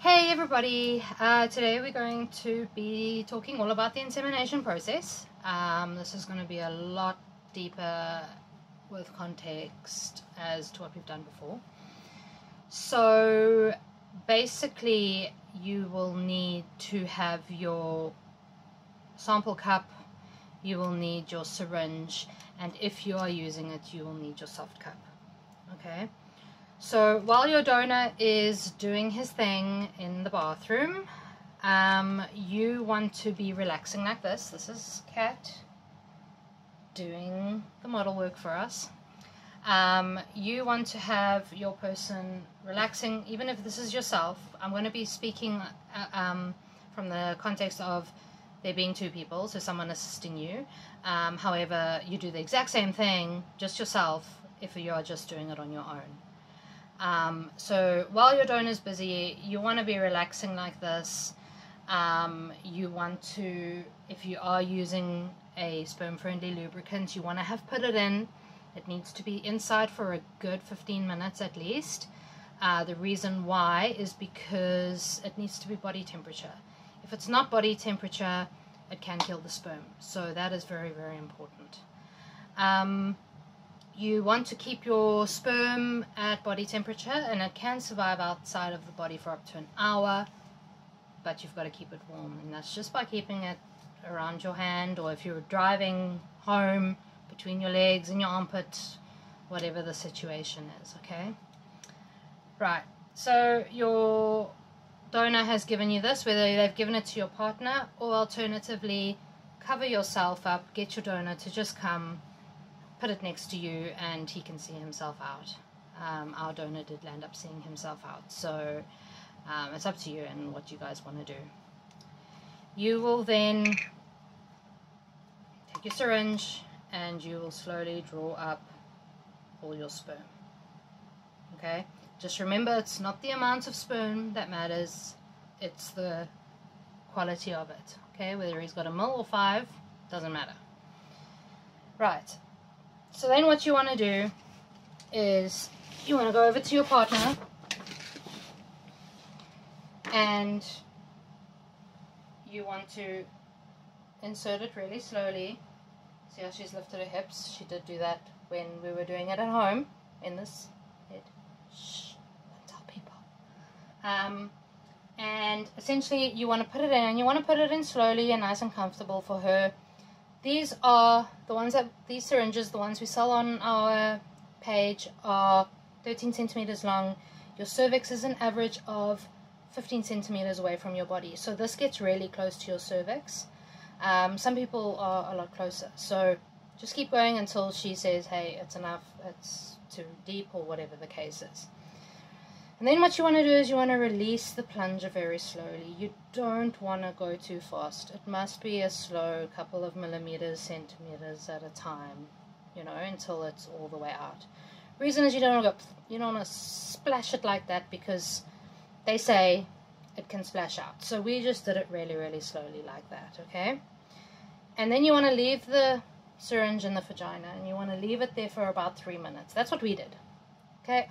Hey everybody, today we're going to be talking all about the insemination process. This is going to be a lot deeper with context as to what we've done before. So basically you will need to have your sample cup, you will need your syringe, and if you are using it you will need your soft cup. Okay. So while your donor is doing his thing in the bathroom, you want to be relaxing like this. This is Kat doing the model work for us. You want to have your person relaxing, even if this is yourself. I'm going to be speaking from the context of there being two people, so someone assisting you. However, you do the exact same thing, just yourself, if you are just doing it on your own. So while your donor is busy, you want to be relaxing like this. You want to, if you are using a sperm-friendly lubricant, you want to have put it in. It needs to be inside for a good 15 minutes at least. The reason why is because it needs to be body temperature. If it's not body temperature, it can kill the sperm. So that is very, very important. You want to keep your sperm at body temperature, and it can survive outside of the body for up to an hour, but you've got to keep it warm, and that's just by keeping it around your hand, or if you're driving home, between your legs and your armpit, whatever the situation is, okay? Right, so your donor has given you this, whether they've given it to your partner, or alternatively, cover yourself up, get your donor to just come, put it next to you, and he can see himself out. Our donor did land up seeing himself out, so it's up to you and what you guys want to do. You will then take your syringe and you will slowly draw up all your sperm. Okay? Just remember, it's not the amount of sperm that matters, it's the quality of it. Okay? Whether he's got 1 mil or 5, doesn't matter. Right. So then what you want to do is you want to go over to your partner and you want to insert it really slowly. See how she's lifted her hips? She did do that when we were doing it at home in this bed. Shh, don't tell people. And essentially you want to put it in, and you want to put it in slowly and nice and comfortable for her. These are the ones that, these syringes, the ones we sell on our page, are 13 centimeters long. Your cervix is an average of 15 centimeters away from your body. So this gets really close to your cervix. Some people are a lot closer. So just keep going until she says, hey, it's enough, it's too deep, or whatever the case is. And then what you want to do is you want to release the plunger very slowly. You don't want to go too fast. It must be a slow couple of millimeters, centimeters at a time, you know, until it's all the way out. Reason is you don't want to splash it like that, because they say it can splash out. So we just did it really, really slowly like that, okay? And then you want to leave the syringe in the vagina, and you want to leave it there for about 3 minutes. That's what we did, okay?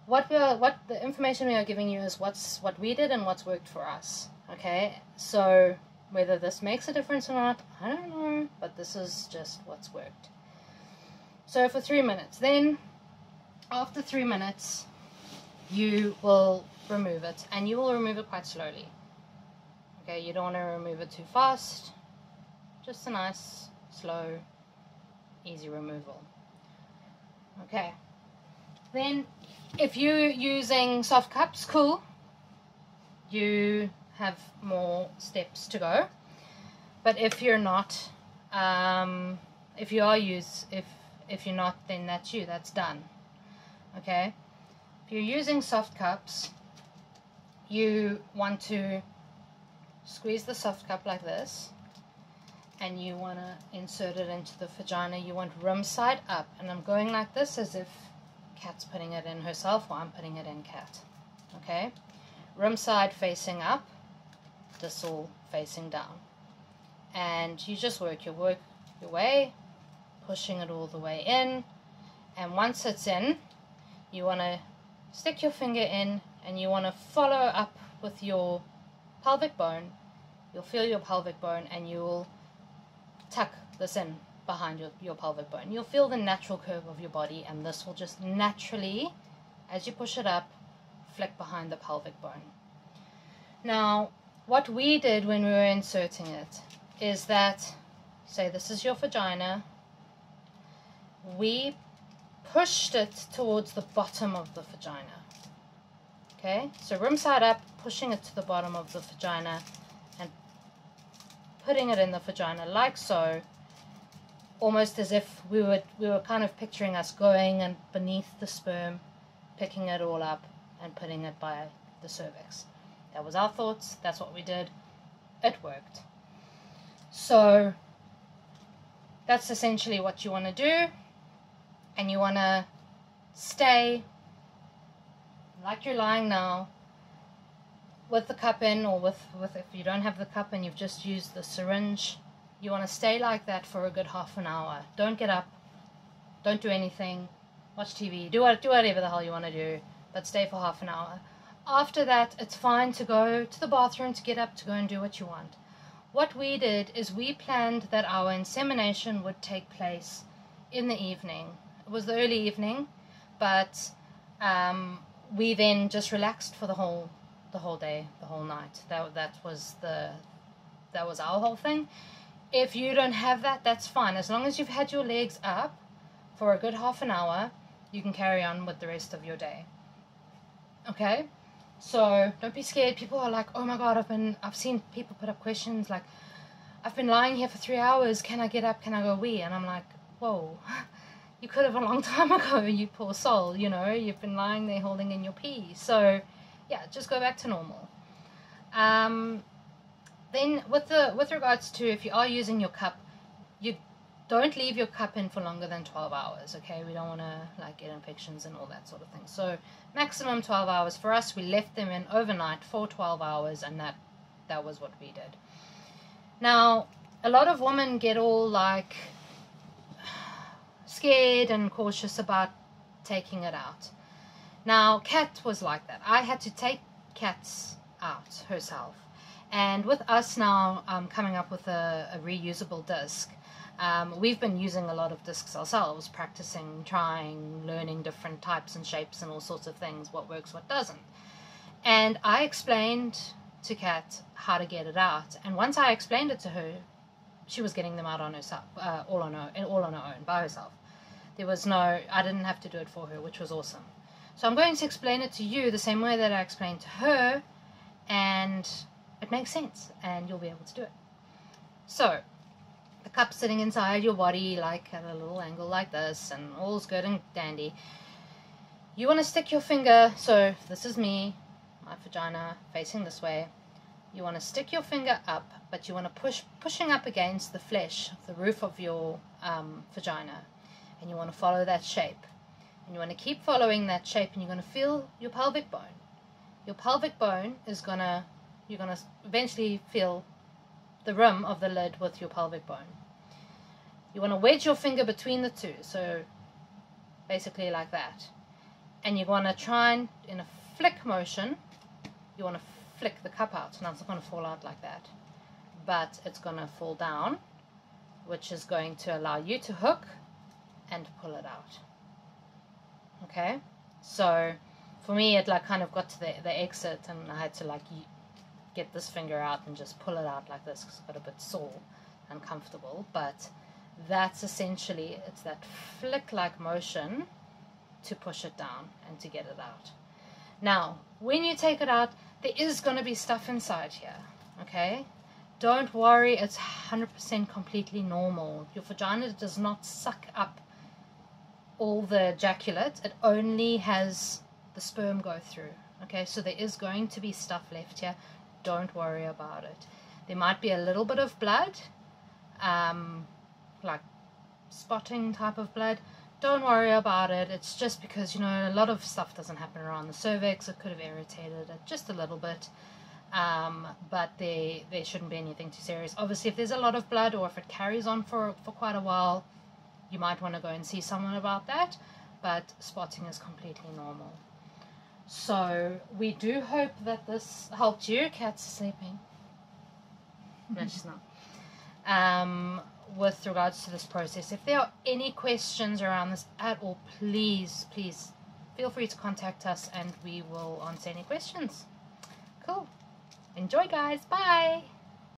What the information we are giving you is what we did and what's worked for us, okay? So whether this makes a difference or not, I don't know, but this is just what's worked. So for 3 minutes, then after 3 minutes, you will remove it, and you will remove it quite slowly. Okay, you don't want to remove it too fast, just a nice, slow, easy removal. Okay. Then, if you're using soft cups, cool. You have more steps to go. But if you're not, if you're not, then that's you. That's done. Okay. If you're using soft cups, you want to squeeze the soft cup like this, and you want to insert it into the vagina. You want rim side up, and I'm going like this as if Kat's putting it in herself, or I'm putting it in Kat. Okay? Rim side facing up, this all facing down. And you just work your way, pushing it all the way in. And once it's in, you want to stick your finger in and you want to follow up with your pelvic bone. You'll feel your pelvic bone, and you'll tuck this in behind your pelvic bone. You'll feel the natural curve of your body, and this will just naturally, as you push it up, flick behind the pelvic bone. Now, what we did when we were inserting it is that, say this is your vagina, we pushed it towards the bottom of the vagina. Okay, so rim side up, pushing it to the bottom of the vagina and putting it in the vagina like so, almost as if we were kind of picturing us going and beneath the sperm, picking it all up and putting it by the cervix. That was our thoughts. That's what we did. It worked. So that's essentially what you want to do, and you want to stay like you're lying now, with the cup in, or with if you don't have the cup and you've just used the syringe, you want to stay like that for a good half an hour. Don't get up, don't do anything, watch TV, do whatever the hell you want to do, but stay for half an hour. After that, it's fine to go to the bathroom, to get up, to go and do what you want. What we did is we planned that our insemination would take place in the evening. It was the early evening, but we then just relaxed for the whole day, the whole night. That was our whole thing. If you don't have that, that's fine. As long as you've had your legs up for a good half an hour, you can carry on with the rest of your day. Okay? So don't be scared. People are like, oh my god, I've seen people put up questions like, I've been lying here for 3 hours, can I get up, can I go wee? And I'm like, whoa, you could have a long time ago, you poor soul, you know, you've been lying there holding in your pee. So yeah, just go back to normal. Then with regards to if you are using your cup, you don't leave your cup in for longer than 12 hours, okay? We don't want to like get infections and all that sort of thing. So maximum 12 hours. For us, we left them in overnight for 12 hours, and that was what we did. Now, a lot of women get all like scared and cautious about taking it out. Now, Kat was like that. I had to take Kat's out herself. And with us now coming up with a reusable disc, we've been using a lot of discs ourselves, practicing, trying, learning different types and shapes and all sorts of things, what works, what doesn't. And I explained to Kat how to get it out. And once I explained it to her, she was getting them out on herself, all on her own, by herself. I didn't have to do it for her, which was awesome. So I'm going to explain it to you the same way that I explained to her, and it makes sense, and you'll be able to do it. So, the cup sitting inside your body, like at a little angle like this, and all's good and dandy. You want to stick your finger, so this is me, my vagina facing this way. You want to stick your finger up, but you want to pushing up against the flesh, the roof of your vagina, and you want to follow that shape. And you want to keep following that shape, and you're going to feel your pelvic bone. Your pelvic bone is you're going to eventually feel the rim of the lid with your pelvic bone. You want to wedge your finger between the two, so basically like that. And you want to try and, in a flick motion, you want to flick the cup out. Now it's not going to fall out like that, but it's going to fall down, which is going to allow you to hook and pull it out. Okay, so for me it like kind of got to the exit, and I had to like get this finger out and just pull it out like this because it got a bit sore and uncomfortable. But that's essentially, it's that flick like motion to push it down and to get it out. Now when you take it out, there is going to be stuff inside here, okay? Don't worry, it's 100% completely normal. Your vagina does not suck up all the ejaculate, it only has the sperm go through. Okay, so there is going to be stuff left here. Don't worry about it. There might be a little bit of blood, like spotting type of blood. Don't worry about it. It's just because, you know, a lot of stuff doesn't happen around the cervix. It could have irritated it just a little bit, but there shouldn't be anything too serious. Obviously, if there's a lot of blood, or if it carries on for quite a while, you might want to go and see someone about that, but spotting is completely normal. So we do hope that this helped you. Kat's sleeping. No, she's not. With regards to this process, if there are any questions around this at all, please feel free to contact us and we will answer any questions. Cool. Enjoy, guys. Bye.